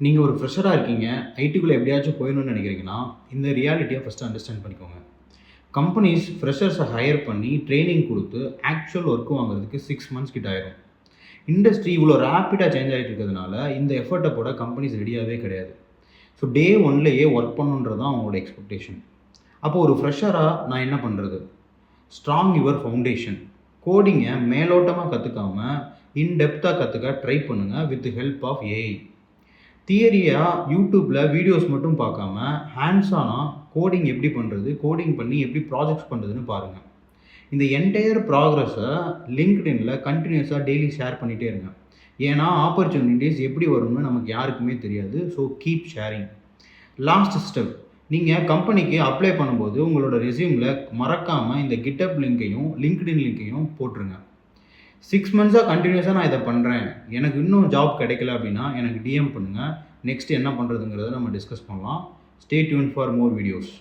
நீங்க ஒரு ஃப்ரெஷரா இருக்கீங்க. ஐடிக்குள்ள எப்படியாச்சும் போயிடணும்னு நினைக்கிறீங்கன்னா, இந்த ரியாலிட்டிய ஃபர்ஸ்ட்டு அண்டர்ஸ்டாண்ட் பண்ணிக்கோங்க. கம்பெனிஸ் ஃப்ரெஷர்ஸ ஹையர் பண்ணி ட்ரெய்னிங் குடுத்து, ஆக்சுவல் ஒர்க் வாங்குறதுக்கு 6 மந்த்ஸ் கிட்ட ஆயிரும். இண்டஸ்ட்ரி இவ்வளோ ரேப்பிடா சேஞ்ச் ஆயிட்டு இருக்கிறதுனால, இந்த எஃபோர்ட்ட போட கம்பெனிஸ் ரெடியாவே கிடையாது. ஸோ டே 1லயே ஒர்க் பண்ணணுன்றது தான் அவங்களோட எக்ஸ்பெக்டேஷன். அப்போ ஒரு ஃப்ரெஷரா நான் என்ன பண்றது? Strong your foundation. கோடிங்க மேலோட்டமா கத்துக்காம, இன் டெப்த்தா கத்துக்க ட்ரை பண்ணுங்க வித் ஹெல்ப் ஆஃப் ஏஐ. தியரியா யூடியூப்ல வீடியோஸ் மட்டும் பார்க்காம, ஹேண்ட்ஸ் ஆனா கோடிங் எப்படி பண்றது? கோடிங் பண்ணி எப்படி ப்ராஜெக்ட்ஸ் பண்றதுன்னு பாருங்க. இந்த என்டையர் ப்ராக்ரஸை லிங்க்டின்ல கண்டினியூஸாக டெய்லி ஷேர் பண்ணிகிட்டே இருங்க. ஏன்னா ஆப்பர்ச்சுனிட்டிஸ் எப்படி வரும்னு நமக்கு யாருக்குமே தெரியாது. So keep sharing. Last step, நீங்கள் கம்பெனிக்கு அப்ளை பண்ணும்போது உங்களோட ரெஸ்யூமில் மறக்காமல் இந்த கிட்டப் லிங்க்கையும் லிங்க்டின் லிங்க்கையும் போட்டுருங்க. 6 மந்த்ஸாக கண்டினியூஸாக நான் இதை பண்ணுறேன், எனக்கு இன்னும் ஜாப் கிடைக்கல அப்படின்னா எனக்கு டிஎம் பண்ணுங்கள். நெக்ஸ்ட் என்ன பண்ணுறதுங்கிறத நம்ம டிஸ்கஸ் பண்ணலாம். Stay tune for more videos.